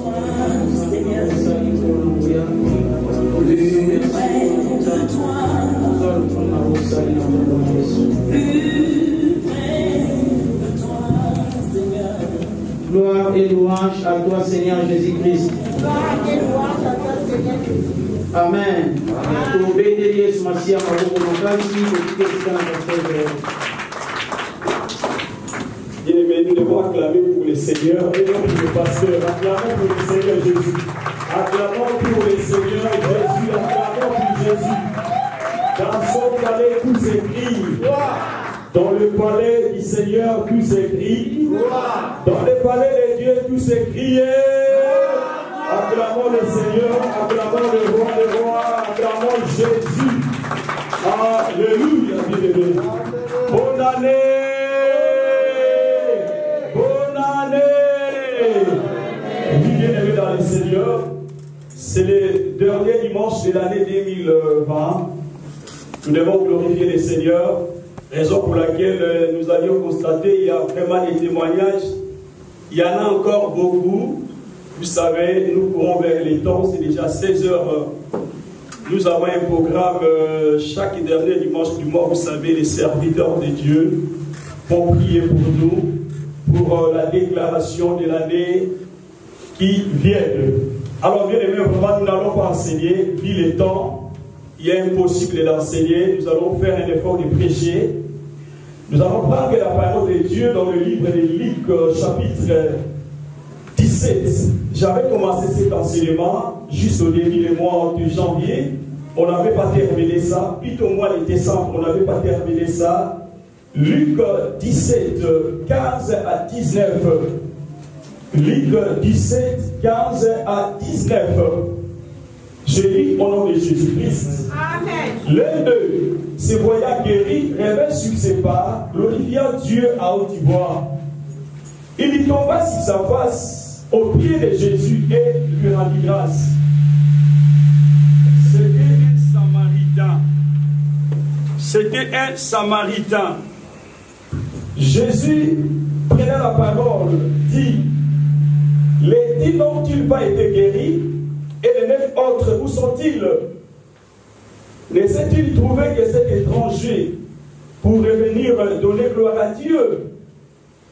toi, Seigneur. Plus près de toi. Plus près de toi, Seigneur. Gloire et louange à toi, Seigneur Jésus-Christ. Gloire et louange à toi, Seigneur Jésus-Christ. Amen. Bien-aimés, nous devons acclamer pour le Seigneur et non pour le pasteur. Acclamons pour le Seigneur Jésus. Acclamons pour le Seigneur Jésus. Acclamons pour Jésus. Dans son palais, tout s'écrit. Dans le palais du Seigneur, tout s'écrit. Dans le palais de Dieu, tout s'écrit. Acclamons le Seigneur, acclamons le roi des rois, acclamons Jésus. Alléluia, bien-aimé. Bonne année. Bonne année. Bien-aimé dans le Seigneur, c'est le dernier dimanche de l'année 2020. Nous devons glorifier le Seigneur, raison pour laquelle nous avions constaté il y a vraiment des témoignages. Il y en a encore beaucoup. Vous savez, nous courons vers les temps, c'est déjà 16 heures. Nous avons un programme chaque dernier dimanche du mois. Vous savez, les serviteurs de Dieu vont prier pour nous, pour la déclaration de l'année qui vient. Alors, bien aimé, vraiment, nous n'allons pas enseigner, vu les temps. Il est impossible d'enseigner. Nous allons faire un effort de prêcher. Nous allons prendre la parole de Dieu dans le livre de Luc, chapitre 17. J'avais commencé cet enseignement juste au début du mois de janvier. On n'avait pas terminé ça. Puis au mois de décembre, on n'avait pas terminé ça. Luc 17, 15 à 19. Luc 17, 15 à 19. Je lis au nom de Jésus-Christ. L'un d'eux, se voyant guéri, revint sur ses pas, glorifiant Dieu à haute voix. Il y tomba sur sa face au pied de Jésus et lui rendit grâce. C'était un Samaritain. C'était un Samaritain. Jésus, prenant la parole, dit: les 10 n'ont-ils pas été guéris? Et les 9 autres, où sont-ils? Ne s'est-il trouvé que cet étranger pour revenir donner gloire à Dieu?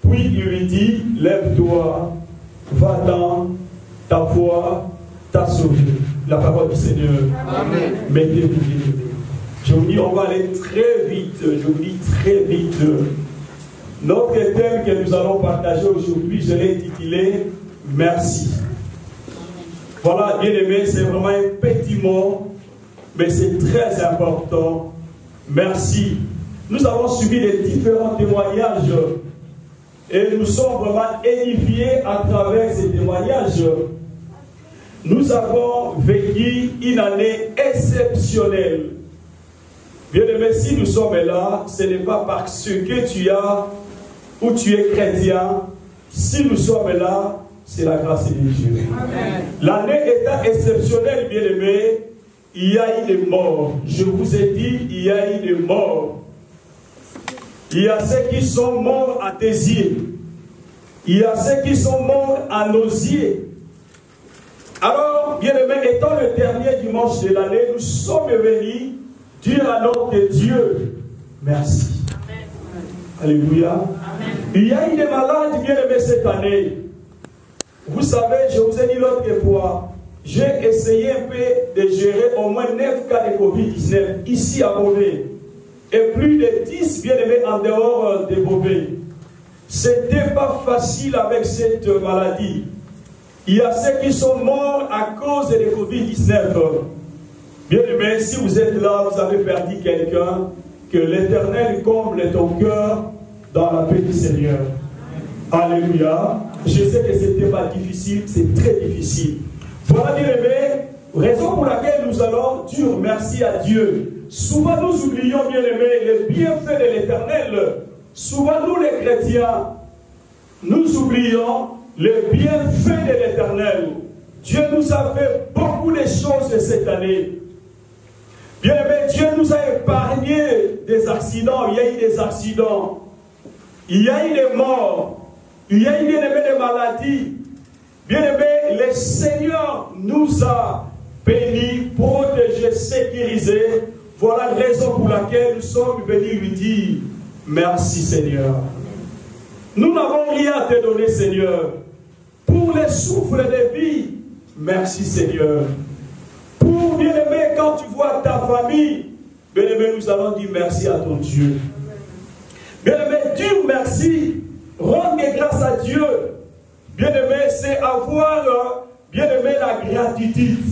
Puis il lui dit: lève-toi, va-t'en, ta foi t'a sauvé. La parole du Seigneur. Amen. Mettez-vous. Je vous dis, on va aller très vite. Je vous dis très vite. Notre thème que nous allons partager aujourd'hui, je l'ai intitulé Merci. Voilà, bien aimé, c'est vraiment un petit mot, mais c'est très important. Merci. Nous avons suivi les différents témoignages et nous sommes vraiment édifiés à travers ces témoignages. Nous avons vécu une année exceptionnelle. Bien aimé, si nous sommes là, ce n'est pas parce que tu as ou tu es chrétien. Si nous sommes là, c'est la grâce de Dieu. L'année étant exceptionnelle, bien aimé, il y a eu des morts. Je vous ai dit, il y a eu des morts. Il y a ceux qui sont morts à Tésier. Il y a ceux qui sont morts à Nosier. Alors, bien aimé, étant le dernier dimanche de l'année, nous sommes venus dire à notre Dieu merci. Amen. Alléluia. Amen. Il y a eu des malades, bien aimés, cette année. Vous savez, je vous ai dit l'autre fois, j'ai essayé un peu de gérer au moins 9 cas de Covid-19 ici à Beauvais. Et plus de 10, bien aimés, en dehors de Beauvais. Ce n'était pas facile avec cette maladie. Il y a ceux qui sont morts à cause de Covid-19. Bien aimé, si vous êtes là, vous avez perdu quelqu'un, que l'Éternel comble ton cœur dans la paix du Seigneur. Alléluia. Je sais que ce n'était pas difficile, c'est très difficile. Voilà, bien aimé, raison pour laquelle nous allons dire merci à Dieu. Souvent nous oublions, bien aimé, les bienfaits de l'Éternel. Souvent nous les chrétiens, nous oublions les bienfaits de l'Éternel. Dieu nous a fait beaucoup de choses cette année. Bien aimé, Dieu nous a épargné des accidents. Il y a eu des accidents. Il y a eu des morts. Il y a eu, bien aimé, des maladies. Bien aimé, le Seigneur nous a bénis, protégés, sécurisés. Voilà la raison pour laquelle nous sommes venus lui dire merci Seigneur. Nous n'avons rien à te donner Seigneur. Pour les souffles de vie, merci Seigneur. Pour bien-aimé, quand tu vois ta famille, bien-aimé, nous allons dire merci à ton Dieu. Bien-aimé, dire merci, rendre grâce à Dieu. Bien-aimé, c'est avoir, bien-aimé, la gratitude.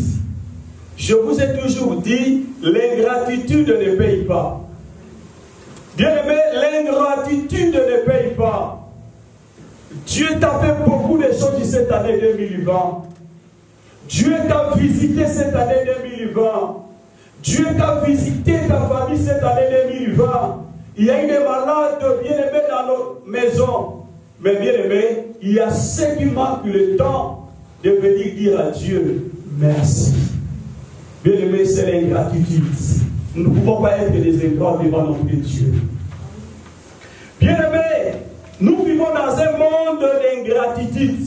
Je vous ai toujours dit, l'ingratitude ne paye pas. Bien-aimé, l'ingratitude ne paye pas. Dieu t'a fait beaucoup de choses cette année 2020. Dieu t'a visité cette année 2020. Dieu t'a visité ta famille cette année 2020. Il y a eu des malades bien-aimés dans nos maisons. Mais bien-aimés, il y a ceux qui manquent le temps de venir dire à Dieu merci. Bien-aimés, c'est l'ingratitude. Nous ne pouvons pas être des ingrats devant notre Dieu. Bien-aimés, nous vivons dans un monde d'ingratitude.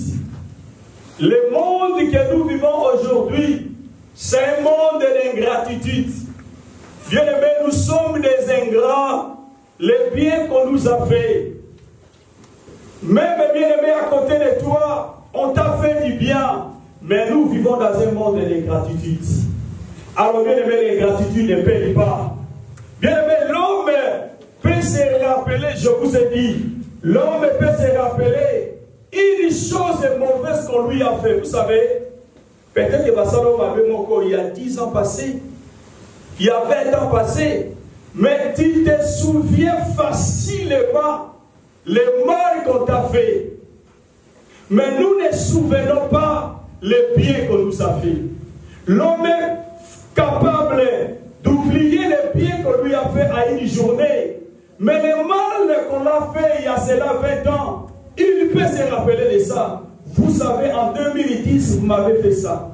Le monde que nous vivons aujourd'hui, c'est un monde d'ingratitude. Bien-aimés, nous sommes des ingrats. Les biens qu'on nous a fait. Même bien-aimés, à côté de toi, on t'a fait du bien. Mais nous vivons dans un monde d'ingratitude. Alors bien-aimés, l'ingratitude ne paye pas. Bien-aimés, l'homme peut se rappeler, je vous ai dit, l'homme peut se rappeler une chose mauvaise qu'on lui a fait. Vous savez, peut-être que Bassalom avait mon corps il y a 10 ans passés, il y a 20 ans passés, mais tu te souviens facilement le mal qu'on t'a fait. Mais nous ne souvenons pas les biens qu'on nous a fait. L'homme est capable d'oublier les biens qu'on lui a fait à une journée. Mais le mal qu'on a fait il y a cela 20 ans, il peut se rappeler de ça. Vous savez, en 2010, vous m'avez fait ça.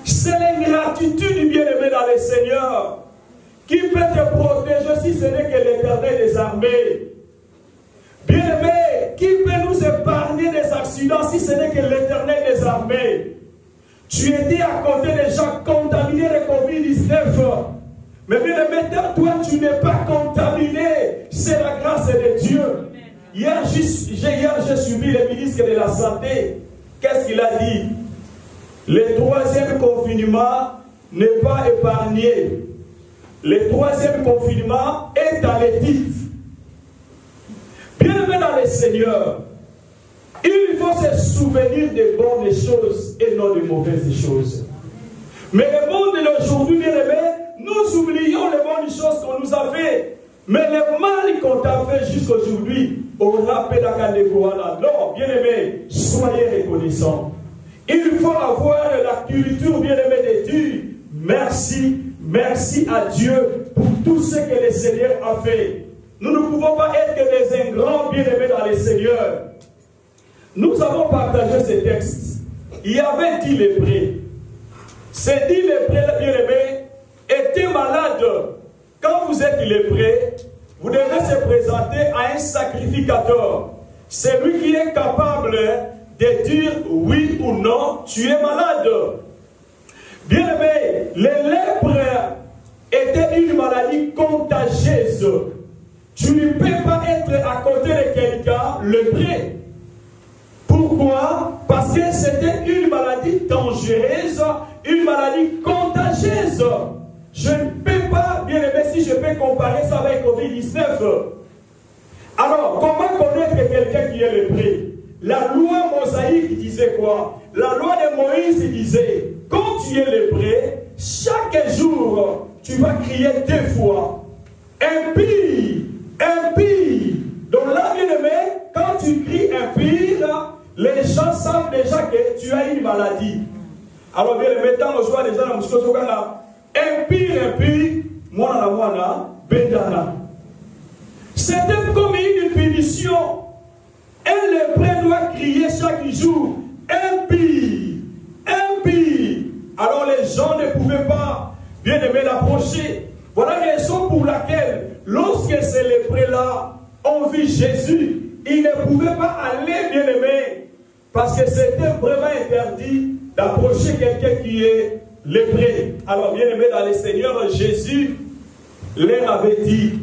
C'est l'ingratitude bien-aimé dans le Seigneur qui peut te protéger si ce n'est que l'Éternel des armées. Bien-aimé, qui peut nous épargner des accidents si ce n'est que l'Éternel des armées. Tu étais à côté des gens contaminés de Covid-19. Mais bien-aimé, toi, tu n'es pas contaminé. C'est la grâce de Dieu. Hier, j'ai suivi le ministre de la Santé. Qu'est-ce qu'il a dit? Le troisième confinement n'est pas épargné. Le troisième confinement est à l'étude. Bien-aimé dans le Seigneur, il faut se souvenir des bonnes choses et non des mauvaises choses. Mais le monde d'aujourd'hui, bien-aimé, nous oublions les bonnes choses qu'on nous a fait. Mais le mal qu'on t'a fait jusqu'aujourd'hui, on rappelle la Kandekouana. Non, bien-aimé, soyez reconnaissants. Il faut avoir la culture, bien-aimé, de dire merci, merci à Dieu pour tout ce que le Seigneur a fait. Nous ne pouvons pas être des ingrats, bien-aimés, dans le Seigneur. Nous avons partagé ces textes. Il y avait 10 lépreux. Ces 10 lépreux, bien-aimés, étaient malades. Quand vous êtes lépreux, vous devez se présenter à un sacrificateur. C'est lui qui est capable de dire oui ou non, tu es malade. Bien-aimé, les lèpres étaient une maladie contagieuse. Tu ne peux pas être à côté de quelqu'un lépreux. Pourquoi? Parce que c'était une maladie dangereuse, une maladie contagieuse. Je ne peux pas, bien aimé, si je peux comparer ça avec Covid-19. Alors, comment connaître quelqu'un qui est lépreux? La loi mosaïque disait quoi? La loi de Moïse disait, quand tu es lépreux, chaque jour, tu vas crier 2 fois. Impie, impie. Donc là, bien aimé, quand tu cries impie, les gens savent déjà que tu as une maladie. Alors bien aimé, tant on soit déjà dans le impie, impie, moi, bedana. C'était comme une punition. Un lépreux doit crier chaque jour, impie, impie. Alors les gens ne pouvaient pas, bien aimé, l'approcher. Voilà la raison pour laquelle, lorsque ces lépreux-là ont vu Jésus, ils ne pouvaient pas aller, bien aimé, Parce que c'était vraiment interdit d'approcher quelqu'un qui est lépré. Alors, bien aimé dans le Seigneur, Jésus leur avait dit,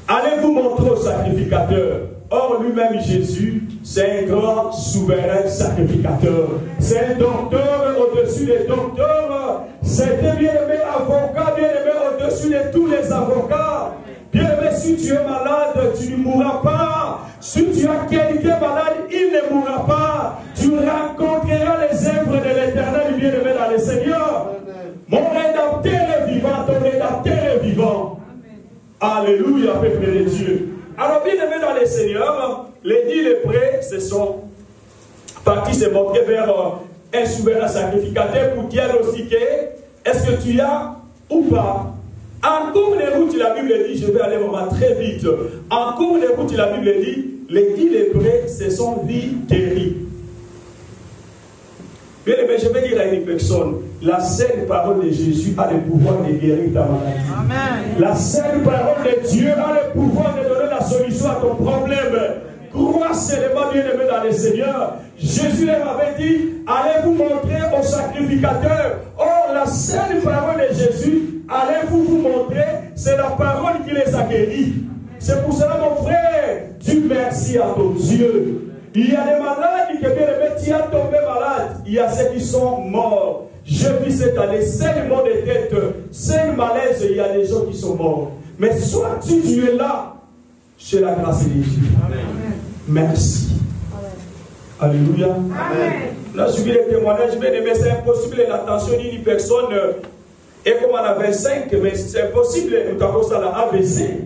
allez vous montrer au sacrificateur. Or, lui-même, Jésus, c'est un grand souverain sacrificateur. C'est un docteur au-dessus des docteurs. C'était bien-aimé avocat, bien-aimé au-dessus de tous les avocats. Bien-aimé, si tu es malade, tu ne mourras pas. Si tu as quelqu'un malade, il ne mourra pas. Tu rencontreras les œuvres de l'Éternel, bien-aimé dans le Seigneur. Mon rédempteur est vivant, ton rédempteur est vivant. Alléluia, peuple de Dieu. Alors, bien aimé dans les seigneurs, les 10 lépreux se sont partis se montrer vers un souverain sacrificateur pour diagnostiquer est-ce que tu as ou pas. En cours de route, la Bible dit, je vais aller vraiment très vite. En cours de route, la Bible dit, les 10 lépreux se sont vus guéris. Bien aimé, je vais dire à une personne, la seule parole de Jésus a le pouvoir de guérir ta maladie. Amen. La seule parole de Dieu a le pouvoir de donner la solution à ton problème. Crois seulement, bien aimé dans le Seigneur. Jésus leur avait dit, allez vous montrer au sacrificateur. Or, la seule parole de Jésus, allez vous montrer, c'est la parole qui les a guéris. C'est pour cela, mon frère, dis merci à ton Dieu. Il y a des malades qui, bien aimé, tu as tombé malade. Il y a ceux qui sont morts. Je vis cette année, c'est le mot de tête, c'est le malaise, il y a des gens qui sont morts. Mais soit tu es là, chez la grâce de Dieu. Amen. Merci. Amen. Alléluia. Amen. Là, je vis les témoignages, bien aimé, c'est impossible l'attention d'une personne. Et comme on a 25, mais c'est impossible, nous avons ça à ABC.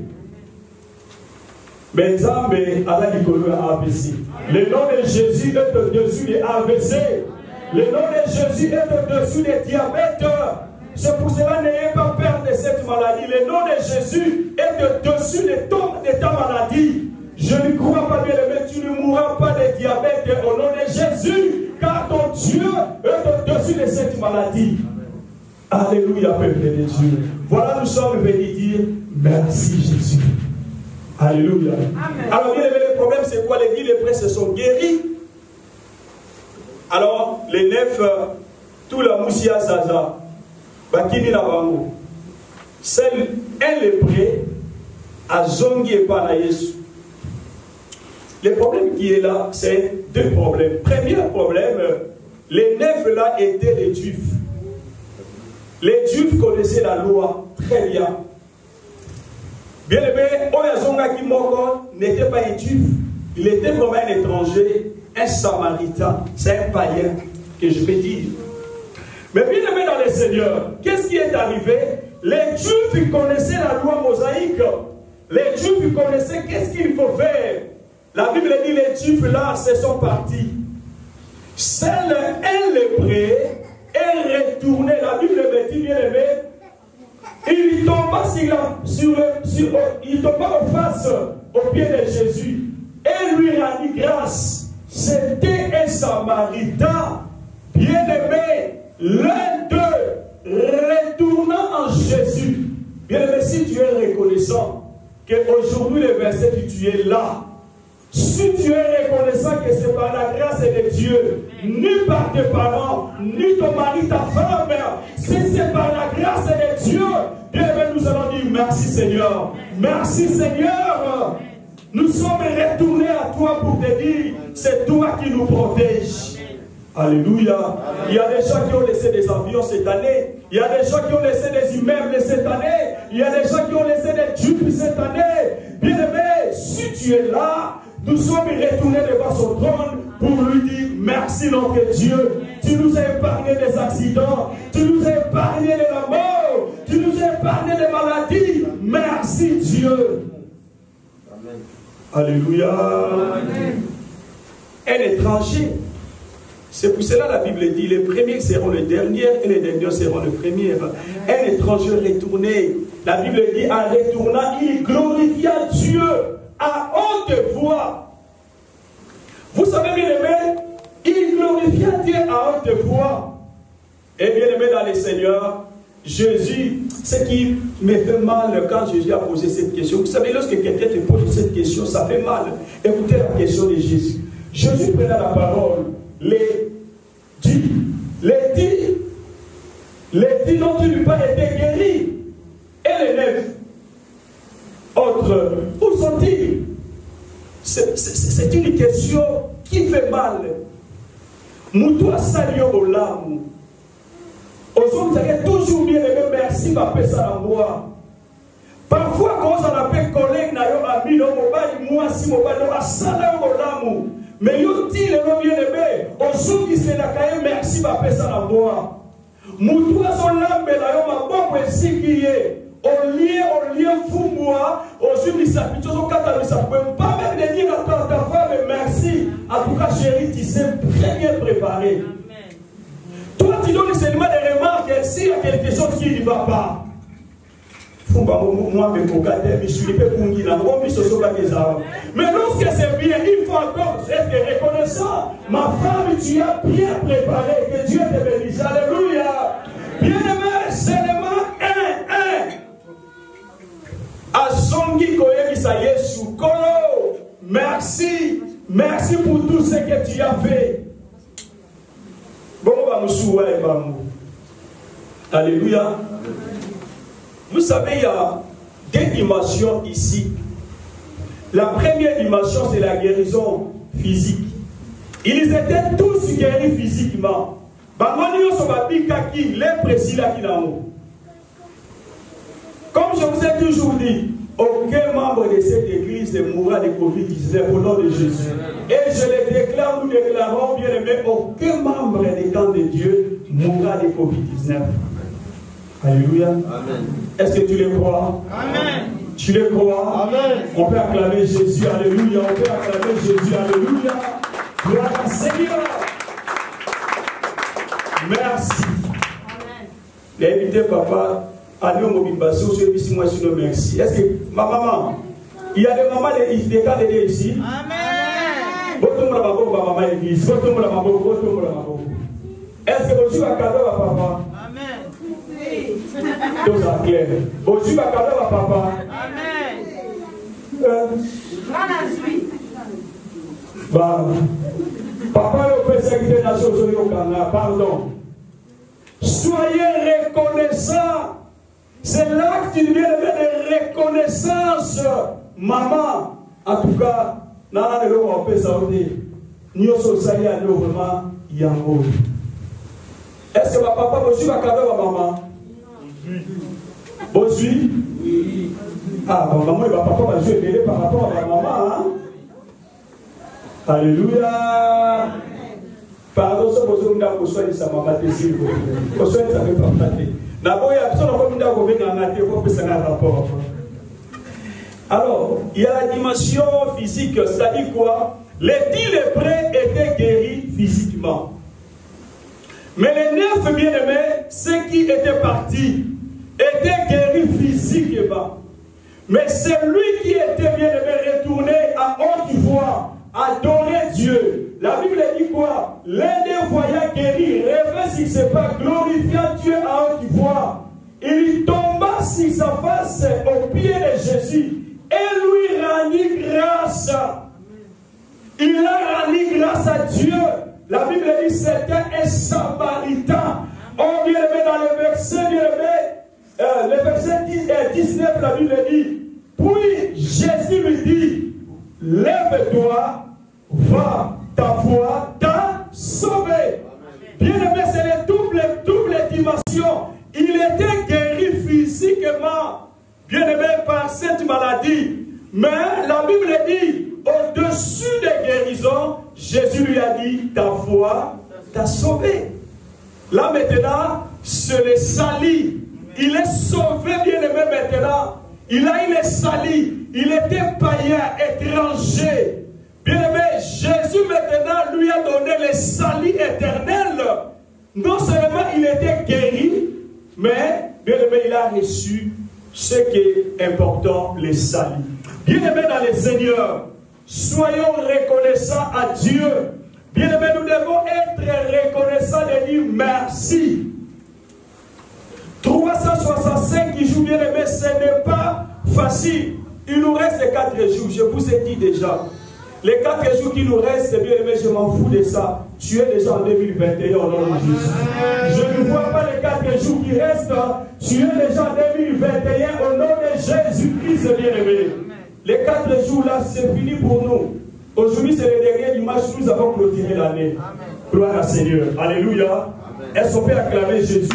Mais Zambé, Allah dit qu'on a ABC. Le nom de Jésus est au-dessus des ABC. Le nom de Jésus est au-dessus des diabètes. C'est pour cela n'ayez pas peur de cette maladie. Le nom de Jésus est au-dessus de ta maladie. Je ne crois pas, bien aimé, tu ne mourras pas de diabète au nom de Jésus, car ton Dieu est au-dessus de cette maladie. Alléluia, peuple de Dieu. Voilà, nous sommes venus dire merci Jésus. Alléluia. Amen. Alors, bien aimé, le problème c'est quoi? Les 10 lépreux se sont guéris. Alors, les 9, tout la moussia Zaza, Bakini Nabango, seul un lépreux a zongi et pas Yesu. Le problème qui est là, c'est 2 problèmes. Premier problème, les 9 là étaient les Juifs. Les Juifs connaissaient la loi très bien. Bien aimé, Oyazonga Kimoko n'était pas un Juif. Il était vraiment un étranger, un Samaritain. C'est un païen que je vais dire. Mais bien aimé dans les seigneurs, qu'est-ce qui est arrivé? Les Juifs ils connaissaient la loi mosaïque. Les Juifs ils connaissaient qu'est-ce qu'il faut faire. La Bible dit les Juifs là, se sont partis. Seul un lépreux est retourné. La Bible me dit, bien aimé, il tomba il tomba en face au pied de Jésus et lui rendit grâce. C'était un Samaritain, bien aimé, l'un d'eux retournant en Jésus. Bien aimé, si tu es reconnaissant qu'aujourd'hui le verset que tu es là, si tu es reconnaissant que c'est par la grâce de Dieu, ni par tes parents, ni ton mari, ta femme, si c'est par la grâce de Dieu, bien nous allons dire merci Seigneur. Merci Seigneur. Nous sommes retournés à toi pour te dire, c'est toi qui nous protèges. Alléluia. Amen. Il y a des gens qui ont laissé des avions cette année. Il y a des gens qui ont laissé des immeubles cette année. Il y a des gens qui ont laissé des jupes cette année. Bien aimé, si tu es là, nous sommes retournés devant son trône pour lui dire merci notre Dieu. Tu nous as épargné des accidents. Tu nous as épargné de la mort. Tu nous as épargné des maladies. Merci Dieu. Amen. Alléluia. Amen. Un étranger. C'est pour cela la Bible dit les premiers seront les derniers et les derniers seront les premiers. Un étranger retourné. La Bible dit en retournant, il glorifia Dieu à haute voix. Vous savez bien aimé, il glorifia Dieu à haute voix. Et bien aimé dans les seigneurs, Jésus, ce qui me fait mal quand Jésus a posé cette question. Vous savez, lorsque quelqu'un te pose cette question, ça fait mal. Écoutez la question de Jésus. Jésus prenait la parole. les 10 n'ont ils pas été guéris? Et les 9 autres, où sont-ils? C'est une question qui fait mal. Moutou a sali au lam. Aujourd'hui, vous avez toujours bien aimé, merci, ma paix, ça à moi. Parfois, quand on appelle collègue, ami, moi, si mon bal, a sali au lam. Mais yo dit le bien aimé, aujourd'hui, c'est la caille, merci, ma paix, ça à moi. Moutou a son lam, mais là, ma bonne, c'est qui est. Au lieu fou moi, aujourd'hui, ça peut pas même de dire à ta femme merci. En tout cas, chérie, tu sais très bien préparé. Amen. Toi, tu donnes seulement des remarques s'il y a quelque chose qui ne va pas. Mais lorsque c'est bien, il faut encore être reconnaissant. Ma femme, tu as bien préparé. Que Dieu te bénisse. Alléluia. Bien-aimé, seulement un. Azongi koyebisa Yesu Kolo, merci pour tout ce que tu as fait. Bon, alléluia. Vous savez, il y a deux dimensions ici. La première dimension, c'est la guérison physique. Ils étaient tous guéris physiquement. Comme je vous ai toujours dit, aucun membre de cette église ne mourra de Covid-19 au nom de Jésus. Et je le déclare, nous déclarons, bien aimé, aucun membre des camps de Dieu mourra de Covid-19. Alléluia. Amen. Est-ce que tu le crois? Amen. Tu le crois? Amen. On peut acclamer Jésus. Alléluia. On peut acclamer Jésus. Alléluia. Gloire à Seigneur. Merci. Amen. L'invité papa. Allez au mobilisation, merci. Est-ce que ma maman, il y a des mamans des cas de ici? Amen. Est-ce que vous avez un cadeau à papa? Amen. Tout ça clair. Vous avez un cadeau à papa? Amen. Papa, le président des Nations Unies au Ghana, pardon. Soyez reconnaissants. C'est l'acte d'une de reconnaissance, maman. En tout cas, nana ne veut pas ça nous sommes à vraiment yango. Est-ce que ma papa vous suit ma cadeau à maman? Vous suivez? Oui. Ah, maman et papa va jouer par rapport à ma maman. Hein? Alléluia. Pardon, ce que vous avez besoin de sa maman, s'il vous plaît. Vous souhaitez ça ne peut pas parler. Alors, il y a la dimension physique, c'est-à-dire quoi? Les 10 lépreux étaient guéris physiquement. Mais les 9 bien-aimés, ceux qui étaient partis, étaient guéris physiquement. Mais celui qui était bien-aimé retourné à haute voix, adorer Dieu. La Bible dit quoi? L'un des voyants guéris, rêvait sur ses pas, glorifiant Dieu à haute voix. Il tomba sur sa face au pied de Jésus et lui rendit grâce. Il a rendu grâce à Dieu. La Bible dit c'était un Samaritain. On vient dans le verset, le verset 19, la Bible dit, puis Jésus lui dit, lève-toi, va, ta foi t'a sauvé. Bien aimé, c'est les double dimension. Il était guéri physiquement, bien aimé, par cette maladie. Mais la Bible dit, au-dessus des guérisons, Jésus lui a dit, ta foi t'a sauvé. Là maintenant, c'est le salut. Il est sauvé, bien aimé, maintenant. Il est sali. Il était païen, étranger. Bien aimé, Jésus maintenant lui a donné le salut éternel. Non seulement il était guéri, mais bien aimé, il a reçu ce qui est important, le salut. Bien aimé dans le Seigneur, soyons reconnaissants à Dieu. Bien aimé, nous devons être reconnaissants et dire merci. 365 jours, bien aimé, ce n'est pas facile. Il nous reste 4 jours, je vous ai dit déjà. Les 4 jours qui nous restent, bien aimé, je m'en fous de ça. tu es déjà en 2021 au nom de Jésus. Je ne vois pas les 4 jours qui restent. Tu es déjà en 2021 au nom de Jésus-Christ, bien-aimé. Les 4 jours là, c'est fini pour nous. Aujourd'hui, c'est le dernier dimanche, nous avons clôturé l'année. Gloire à Seigneur. Alléluia. Est-ce qu'on peut acclamer Jésus?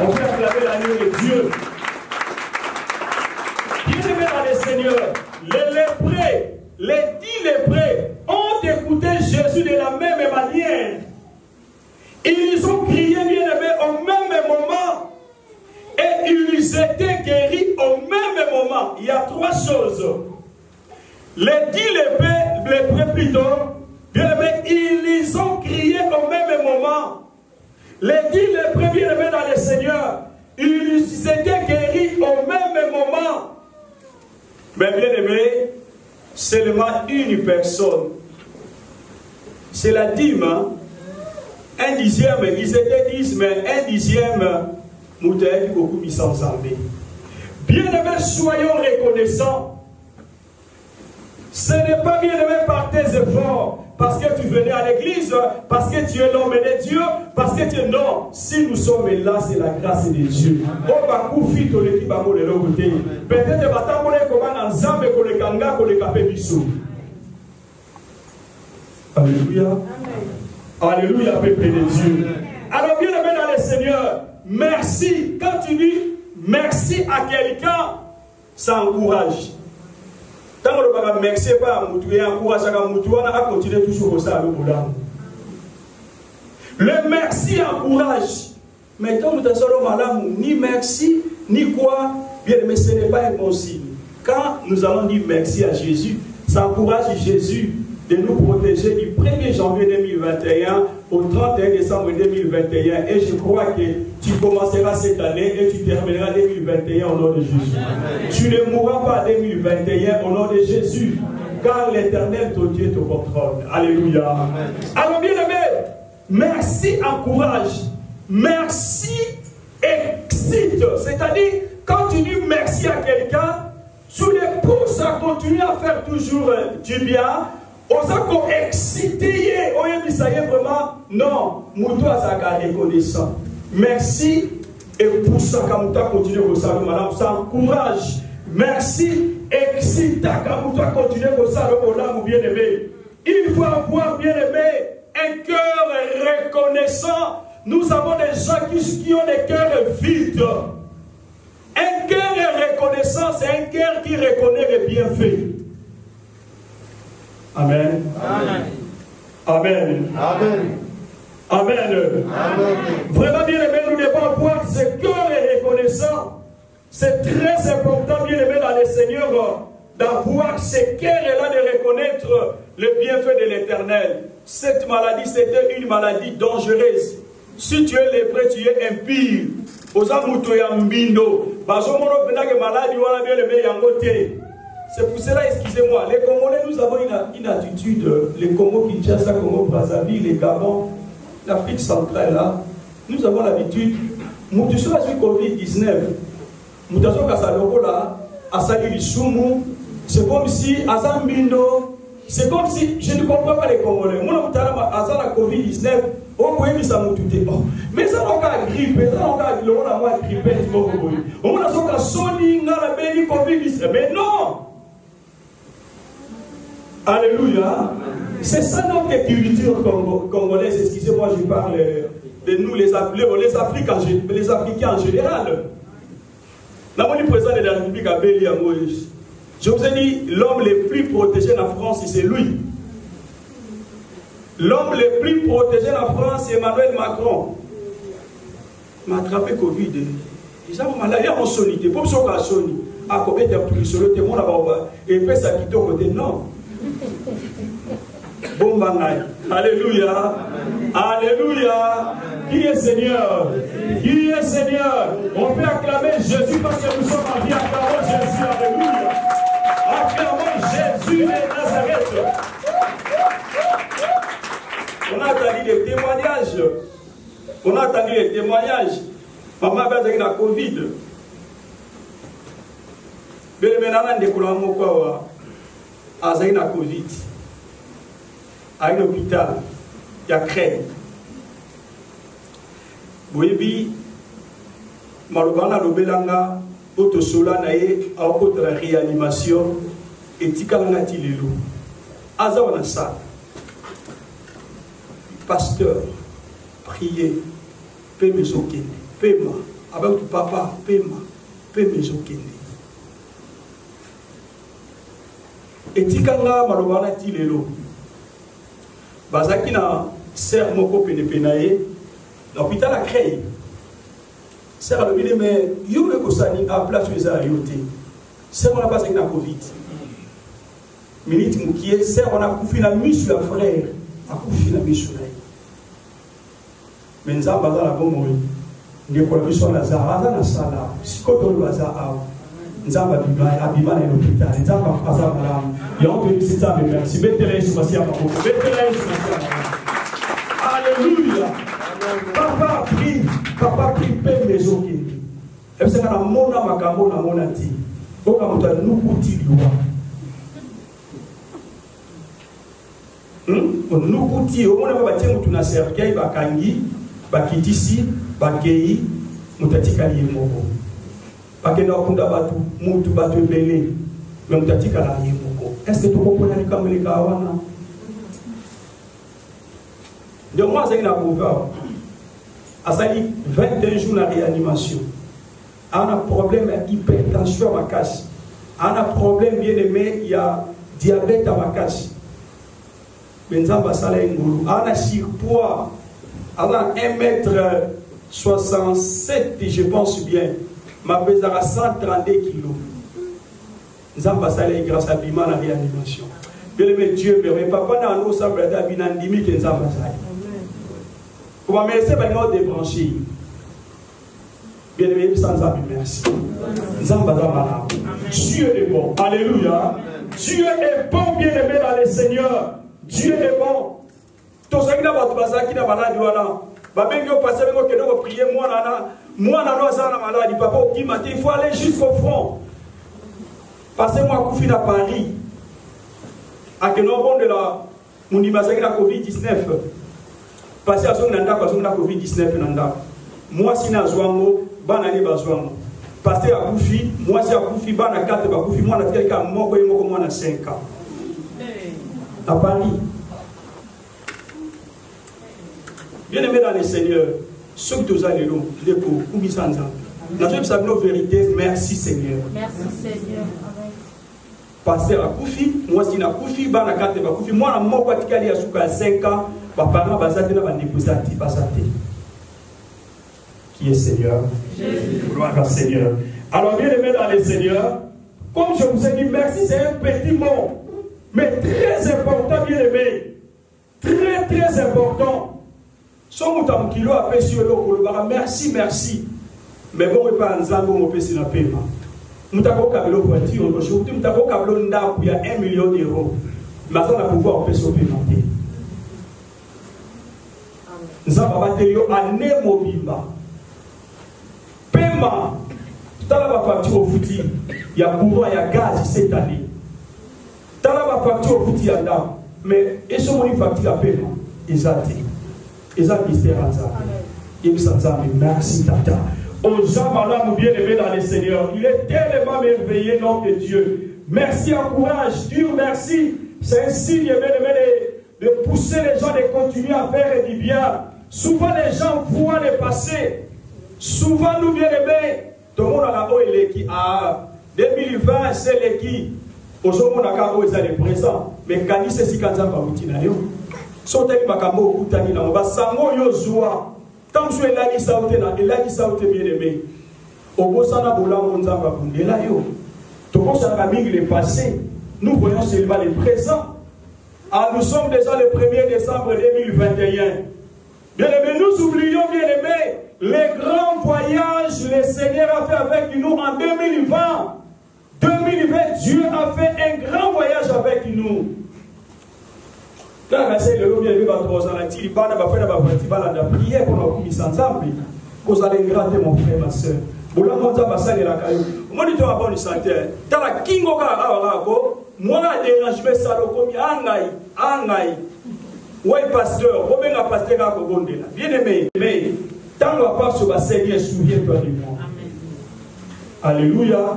On peut acclamer l'année de Dieu. Bien-aimé dans le Seigneur, les lépreux, les 10 lépreux ont écouté Jésus de la même manière. Ils ont crié, bien-aimé, au même moment. Et ils étaient guéris au même moment. Il y a 3 choses. Les 10 lépreux plutôt, bien-aimés, ils ont crié au même moment. Les 10 lépreux, bien-aimés dans le Seigneur, ils étaient guéris au même moment. Mais bien-aimés, seulement une personne, c'est la dîme, hein? Un dixième, ils étaient 10, mais un dixième, nous avons beaucoup mis sans armée. Bien-aimés, soyons reconnaissants. Ce n'est pas bien-aimé par tes efforts, parce que tu venais à l'église, parce que tu es l'homme de Dieu, parce que tu es... Non, si nous sommes là, c'est la grâce de Dieu. Peut-être Alléluia. Alléluia, peuple de Dieu. Alors, bien-aimé dans le Seigneur, merci. Quand tu dis merci à quelqu'un, ça encourage. Tant que tu ne merci pas à Moutou et encourage à Moutou, on va continuer toujours comme ça. Le merci encourage. Mais quand nous avons ni merci, ni quoi, bien, mais ce n'est pas un bon signe. Quand nous allons dire merci à Jésus, ça encourage Jésus de nous protéger du 1er janvier 2021 au 31 décembre 2021. Et je crois que tu commenceras cette année et tu termineras 2021 au nom de Jésus. Amen. Tu ne mourras pas en 2021 au nom de Jésus, car l'Éternel, ton Dieu, te contrôle. Alléluia. Amen. Alors bien aimé, merci encourage, merci excite. C'est-à-dire, quand tu dis merci à quelqu'un, tu les pousses à continuer à faire toujours du bien. On s'est excité, on a dit ça y est vraiment. Non, Moutoua ça reconnaissant. Merci et pour ça quand tu continues comme ça, madame, ça encourage. Merci, excita quand Moutoua continue comme ça, le bien aimé. Il faut avoir bien aimé un cœur reconnaissant. Nous avons des gens qui ont des cœurs vides. Un cœur reconnaissant, c'est un cœur qui reconnaît les bienfaits. Amen. Amen. Amen. Amen. Amen. Amen. Vraiment bien aimé, nous devons avoir ce cœur reconnaissant. C'est très important, bien aimé, dans le Seigneur, d'avoir ce cœur-là de reconnaître le bienfait de l'Éternel. Cette maladie, c'était une maladie dangereuse. Si tu es lépreux, tu es impie. C'est pour cela, excusez-moi, les Congolais, nous avons une attitude, les Congo Kinshasa, Congo Brazzaville, les Gabon, l'Afrique centrale, là, nous avons l'habitude, nous sommes sur Covid-19, nous sommes là, à Salut-Lissoumou, c'est comme si, à Zambindo, c'est comme si, je ne comprends pas les Congolais, moi, à la Covid-19, on peut dire ça, mais ça n'a pas grippé, ça n'a pas grippé, on a pas Sony, Covid-19, mais non! Alléluia. C'est ça notre culture congolaise. Excusez-moi, je parle de nous, les Africains en général. La monnaie président de la République a béni à Moïse. Je vous ai dit, l'homme le plus protégé en France, c'est lui. L'homme le plus protégé en France, c'est Emmanuel Macron. Il m'a attrapé Covid. Il a maladie en sonité. Pour ce qu'on a sonné, à combien de temps sur le témoin là-bas, et puis ça quitte au côté. Non. Bon bangay. Alléluia. Alléluia. Qui est Seigneur? Qui est Seigneur? On peut acclamer Jésus parce que nous sommes en vie. Acclamons Jésus. Alléluia. Acclamons Jésus de Nazareth. On a entendu les témoignages. On a entendu les témoignages. Maman a eu la Covid. Mais maintenant, on a découvert quoi? A eu la Covid. À l'hôpital. ya crée. Boyebi malobana lobelanga auto sola na ye a autre réanimation et tikalanga tilelo. Aza wana sa. Pasteur, priez, paix mezokene, paiement, avec papa, paiement, paix mezokene. Et tikanga malobana tilelo. Bazaki na ser moko penepenaye, l'hôpital a créé. Ser a dit mais yo le kosani a place les a yoté. Ser on a pas na Covid. Minute mukie ser on a koufi na misu la frère, a koufi na misu na. Mais nzamba za la bomo ndi ko biso na za na sala. Sikoto lo za a. Nzamba abima na l'hôpital. Nzamba aza malam. Yo te dit ça mais merci. Betele sur masia pa. Betele sur masia. Alléluia. Papa prie paix maison qui. Et c'est quand mona makambo na mona ti. Oka muta nukuti liwa. Nukuti o mona ba tie mutu na cercueil bakangi, bakitisi, bakei mutatika yemoko. Bakenda okunda batu, mutu batu ebele. Mais mutatika la yemoko. Est-ce que tu comprends les kameli kawana? De moi c'est une approuveur. A sali 21 jours de réanimation. On a un problème d'hypertension à ma casse. On a un problème bien aimé, il y a diabète à ma casse. Mais on a surpoids. On a 1m67, je pense bien. Ma pesar à 132 kilos. Nous avons passé grâce à Bima la réanimation. Bien aimé Dieu, mais papa n'a pas ça, brother, binandimi que nous avons passé. Comment me laisser maintenant débrancher. Bien aimé, sans amis, merci. Dieu est bon. Alléluia. Dieu est bon, bien aimé dans le Seigneur. Dieu est bon. Tout ce qui n'a pas de base, qui n'a pas de maladie, prier, moi, maladie, papa, il faut aller jusqu'au front. Passez-moi à Koufina Paris. À quel moment de la Covid-19. Passez à son nanda, parce que la Covid-19 nanda. Moi, si na zwango, banane bazwango. Passez à Koufi, moi, si à Koufi, banane 4, Koufi, moi, na quelqu'un, moi, na 5 ans. À Paris. Bien aimé dans le Seigneur, ceux qui nous allez nous, les pauvres, ou bien sans âme. Nous avons nos vérités, merci Seigneur. Merci Seigneur. Passez à Koufi, moi, si na Koufi, banane 4, Koufi, moi, na moi, quand il y a 5 ans, parents basate na banekuzati basate. Qui est Seigneur? Jésus. Gloire à Seigneur. Alors bien aimé dans le Seigneur, comme je vous ai dit, merci c'est un petit mot, mais très important, bien aimé, très important. Son moutam kilo a fait sur l'eau, merci, mais bon pas en zango mon pesi na paiement. Moutako kabelo voiture aujourd'hui, moutako kabelo nda il y a 1 million d'euros. Mais ça na pouvoir faire sur paiement. Nous avons année mobimba. Paiement. Dans la facture au foutu, il y a courant, il y a gaz cette année. Dans la facture au foutu, il y a là. Mais et ce moment facture à paiement, ils ont dit. Ils ont dit merci tata. Aux gens malades bien aimés dans le Seigneur, il est tellement merveilleux nom de Dieu. Merci, encourage, Dieu merci. C'est un signe de pousser les gens de continuer à faire du bien. Souvent les gens voient le passé. Souvent nous bien aimés. Tout le monde a qui a 2020 c'est l'équipe. Aujourd'hui on a le présent. Mais quand il s'est si quand ça va vous dire yo. Sauter makambo kutani na ba sango yo zoa. Tant que elle a dit ça bien aimé. Au beau sana bolango nzamba bundela yo. Tout le monde a mis le passé. Nous voyons seulement le présent. Ah, nous sommes déjà le 1er décembre 2021. Bien aimé, nous oublions, bien aimé, les grands voyages que le Seigneur a fait avec nous en 2020. 2020, Dieu a fait un grand voyage avec nous. Quand le bien aimé va faire la prière qu'on a commis ensemble, vous allez gratter mon frère, ma soeur. Vous l'avez dit, moi, je suis un bon santé. Dans la kingo, moi, je dérange ça, angai. Ouais, pasteur, bien aimé, mais tant que pas sur ma Seigneur, souviens-toi de moi. Alléluia.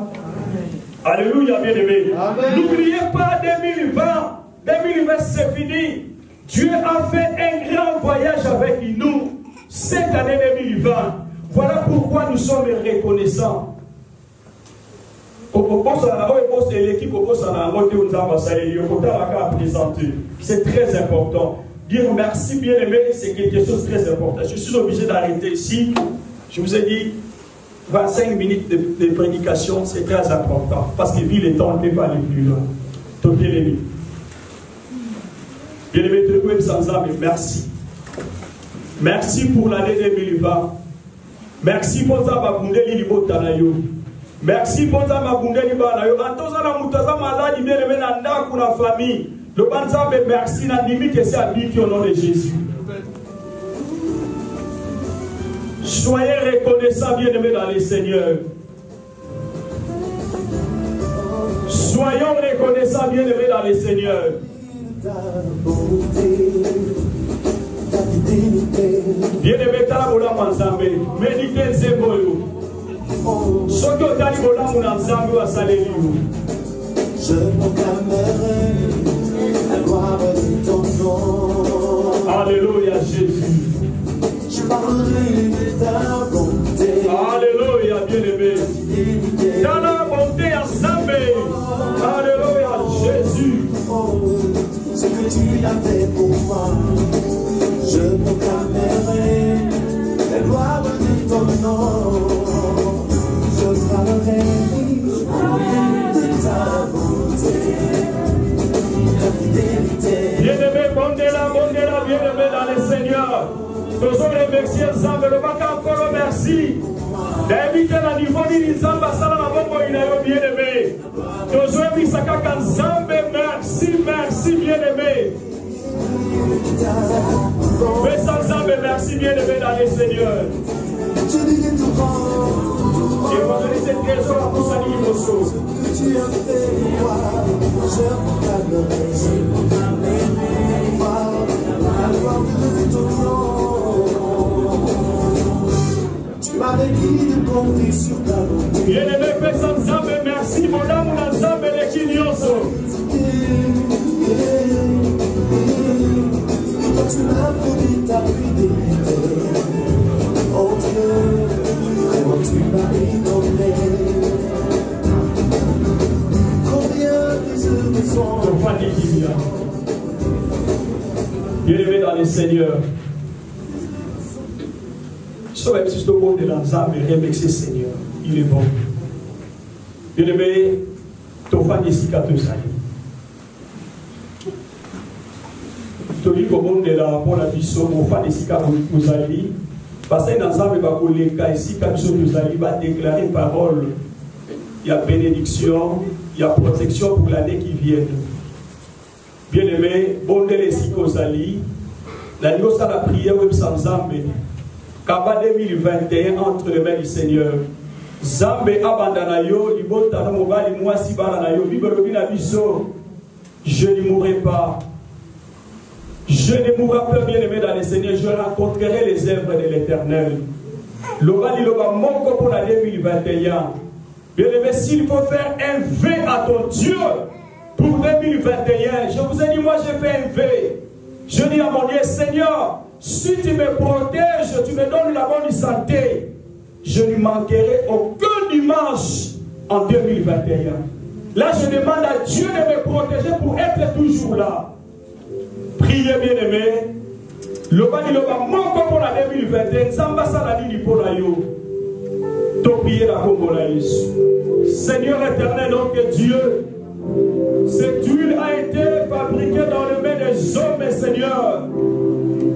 Alléluia, bien aimé. N'oubliez pas 2020. 2020, c'est fini. Dieu a fait un grand voyage avec nous cette année 2020. Voilà pourquoi nous sommes reconnaissants. C'est très important. Dire merci, bien aimé, c'est quelque chose de très important. Je suis obligé d'arrêter ici. Je vous ai dit 25 minutes de prédication, c'est très important. Parce que vu le temps, on ne peut pas aller plus loin. Donc, bien aimé. Bien aimé, merci. Merci pour l'année 2020. Merci pour ça, merci pour ça, malade, bien aimé, pour la famille. Le Banzambe, merci, n'a limite que c'est habité au nom de Jésus. Soyez reconnaissants, bien aimés, dans les Seigneurs. Soyons reconnaissants, bien aimés, dans les Seigneurs. Bien aimé, Talabola Manzambe, méditez Zeboyo. Soko Talibola Munazambe wa Saleliou. Je proclamerai la gloire de ton nom. Alléluia, Jésus. Je parlerai de ta bonté. Alléluia, bien-aimé. Dans la bonté ensemble. Alléluia, Jésus. Oh, ce que tu as fait pour moi, je proclamerai la gloire de ton nom. Je parlerai de ta bonté, ta fidélité. Bien-aimé, bondela, bien-aimé dans le Seigneur. Nous sommes remerciés ensemble. Le bac encore merci. D'inviter la niveau de Nzamba Sala la bombe bien-aimé. Nous sommes merci, bien-aimé. Mais sans merci, bien-aimé dans le Seigneur. Et vendredi, c'est trésor pour sa ligne. Tu as fait moi, je proclamerai la gloire de ton nom. Tu m'avais dit de compter sur ta bonté. Bien-aimé, Père Sanzambe, merci, mon âme, mon ensemble, les Kinyoso. Toi, tu m'as promis ta fidélité. Oh Dieu, vraiment tu m'as inondé. Combien des heures sont bien-aimé dans le Seigneur. Soyez juste au monde de l'ensemble et remerciez le Seigneur. Il est bon. Bien-aimé, Tofa Nisika Tosali. Toli au monde de la pour la biso, Tofa Nisika Tosali. Parce que l'ensemble va coller ici, quand Tosali va déclarer parole. Il y a bénédiction, il y a protection pour l'année qui vient. Bien-aimé, bon de l'Essikosali, la nuit la prière sans Zambé. Kaba 2021 entre les mains du Seigneur. Zambé abandanayo, libota mobali moi si baranayo, biberobina biso. Je ne mourrai pas. Je ne mourrai pas, bien-aimé dans le Seigneur. Je rencontrerai les œuvres de l'Éternel. Lobali loba moko pour la 2021. Bien-aimé, s'il faut faire un vœu à ton Dieu pour 2021, je vous ai dit, moi j'ai fait un vœu. Je dis à mon Dieu, Seigneur, si tu me protèges, tu me donnes la bonne santé, je ne manquerai aucun dimanche en 2021. Là, je demande à Dieu de me protéger pour être toujours là. Priez, bien-aimé. Le bani loba moko pour la 2021, Samba Saladi pour la yo. Priez la Congolaise. Seigneur éternel, donc Dieu, cette huile a été fabriquée dans le main des hommes, Seigneur.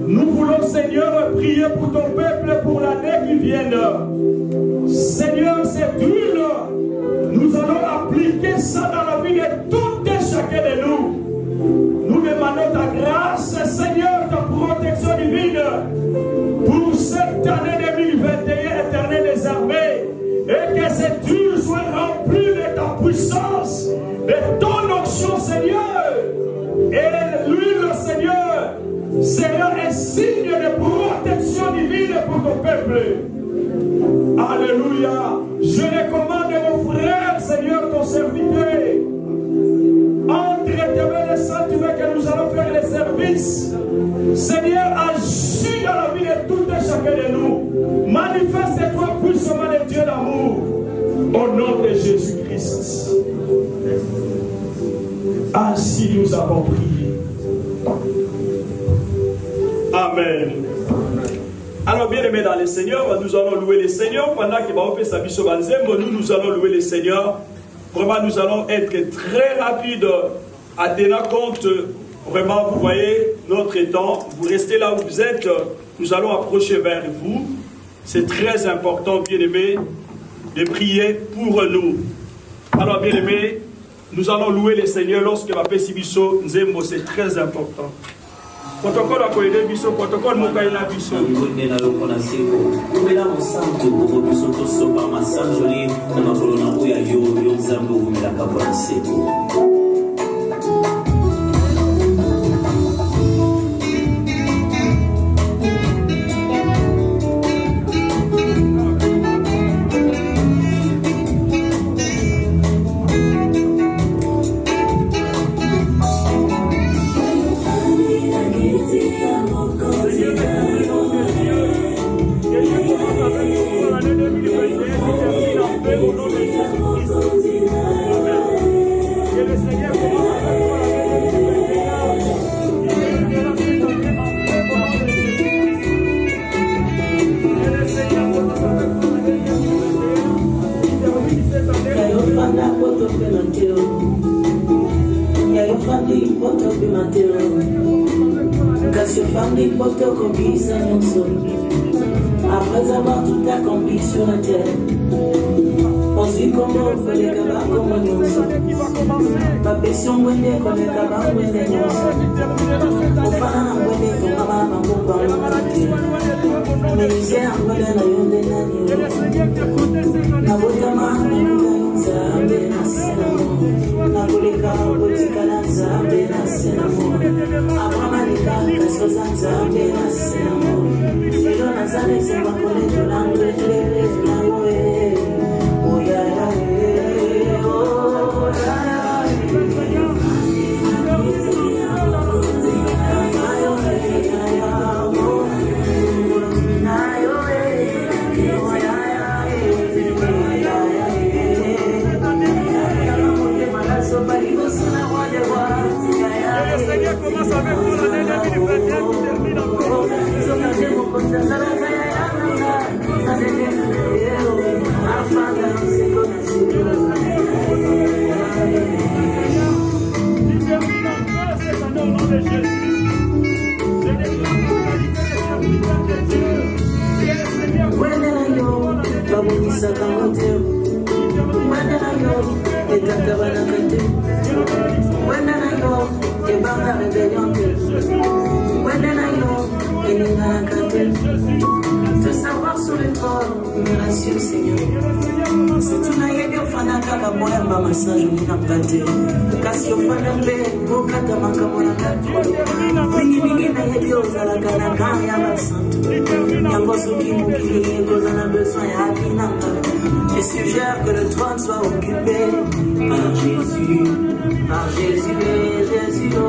Nous voulons, Seigneur, prier pour ton peuple pour l'année qui vient. Seigneur, cette huile, nous allons appliquer ça dans la vie de tout et chacun de nous. Nous demandons ta grâce, Seigneur, ta protection divine pour cette année 2021, éternelle des armées. Et que cette huile soit remplie de ta puissance, de ton onction, Seigneur. Et l'huile, Seigneur, Alléluia. Je recommande mon frère, Seigneur, ton serviteur. Entre tes mains, tu veux que nous allons faire les services. Seigneur, agis dans la vie de tout et chacun de nous. Manifeste-toi puissamment le Dieu d'amour. Au nom de Jésus-Christ. Ainsi nous avons prié. Amen. Alors bien aimés dans le Seigneur, nous allons louer le Seigneur. Pendant que nous allons louer le Seigneur. Vraiment nous allons être très rapides à tenir compte. Vraiment vous voyez notre temps. Vous restez là où vous êtes. Nous allons approcher vers vous. C'est très important bien aimés de prier pour nous. Alors bien aimés, nous allons louer le Seigneur lorsque va paix Sibiso Nzembo, c'est très important. Protocole à Koïde Biso, protocole Mokaïna Biso. Après avoir tout accompli sur la terre, on suit comment on fait les cabas comme on y pas question de qu'on les cabas ou les nyons. On fait un bonnet ton maman va vous parler. Mais il s'est un bonnet à yon de l'année. Na botama, na bougaïnza, na sénamo. Na boleka, botika na zambe na sénamo. Abramalika, kasozanza, na sénamo. Nazare se va con el langue de la oe. Oh ya ya oh ya ya. Commence avec vous l'année 2021 qui termine encore. De savoir sur le trône, merci au Seigneur. C'est une aïe de fanaka comme moi, ma massage, on n'a pas dit. Kasi au fanambe, au katamaka, mon attaque. Mini na yedio, à la kanaka, y'a la sainte. Y'a pas ce qui nous guérit, qu'on en a besoin, y'a Kinaka. Je suggère que le trône soit occupé par Jésus, Jésus, oh.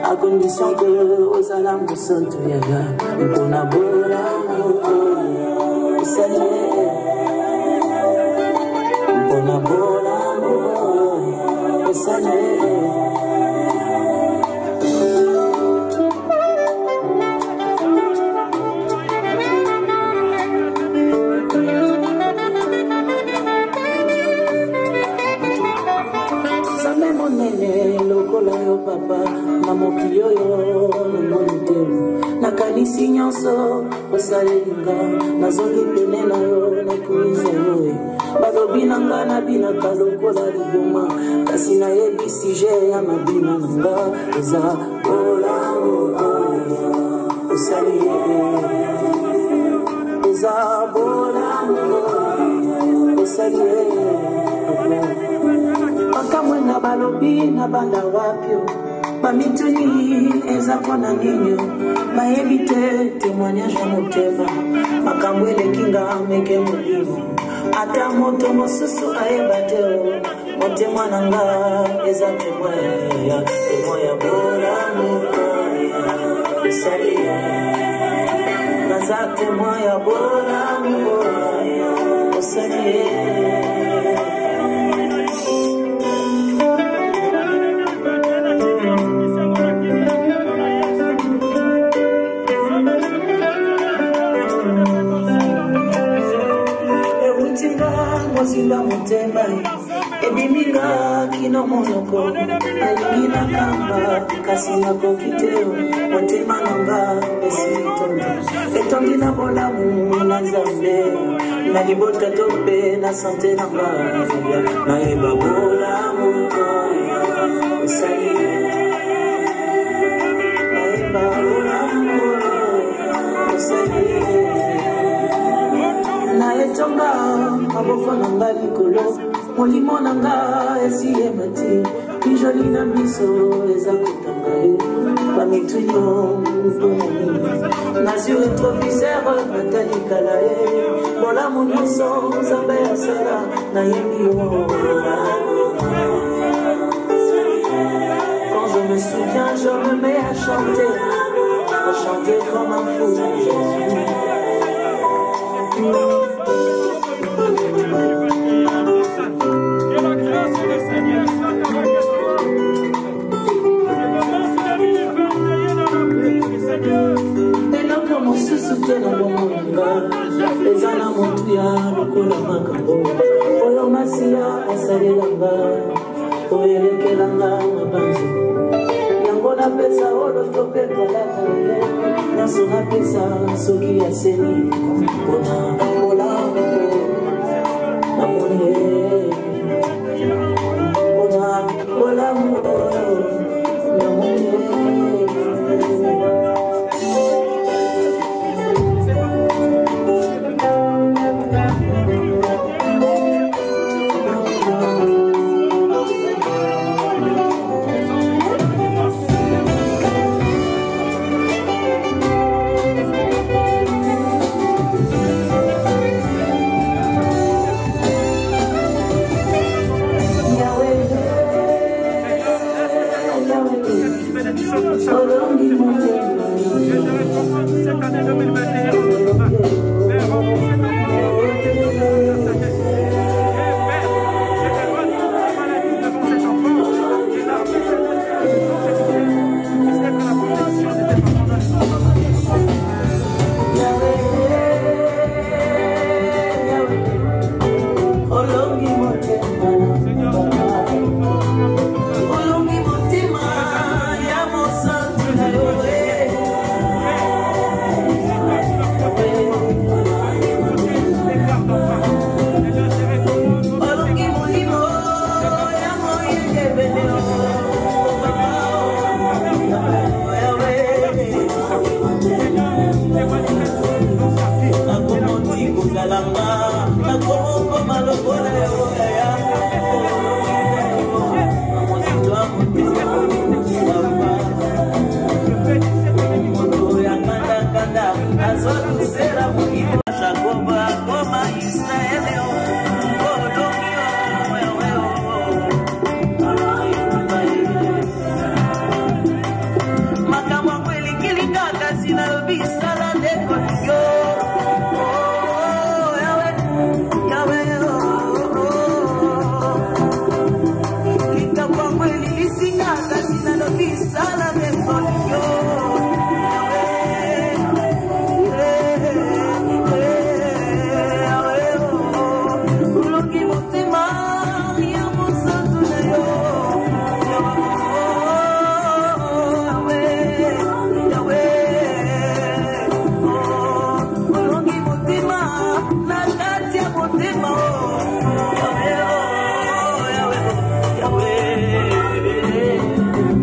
À condition que aux alarmes sont pour la bonne amour, salut, pour la bonne amour, salut. Papa, maman kiyoyo, namonitelu nakanisi nyonso, osalenga nazoki pene na yo, nakumisa yo balobi nanga nabinaka lokola liboma, kasi nayebisi je ya mabina nanga eza bolamu osali eza bolamu osali makamwe Banda balobi na banda wapio Bamituni eza kona ninyo Maebite témoignage à motema Makambwele kinga meke mulimo Ata moto mosusu aebateo Motema nanga eza témoya Témoya bola mukoya Salia Naza témoya bola mukoya Salia Zinga mutema Ebiminga kino monoko Alingina kamba Kasina kokiteo Mutema nanga Esito Etondi na bolamu Na zambe Na libota tope Na sante nanga Na eba bolamu Usali Na eba bolamu Usali Na etonga Maboko nanga likolo Molimo nanga esi emati Kijoli na miso eza kutanga Pamitunyo mtumuni Nasio retroviseur Natali kalae Bola muniso Zamba ya sara Na yemio Quand je me souviens je me mets à chanter comme un fou Jésus Ezana motu ya lokola makambo Oyo masiya asalelanga Oyelekelanga mabanzo Yango na pesa olo tope palata Naso na pesa soki ya seni Bona bola Na mone Bona bola Na mone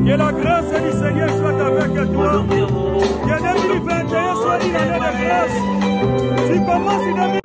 Que la grâce du Seigneur soit avec toi. Que 2021 soit une année de grâce. Tu commences une année.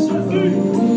Jésus.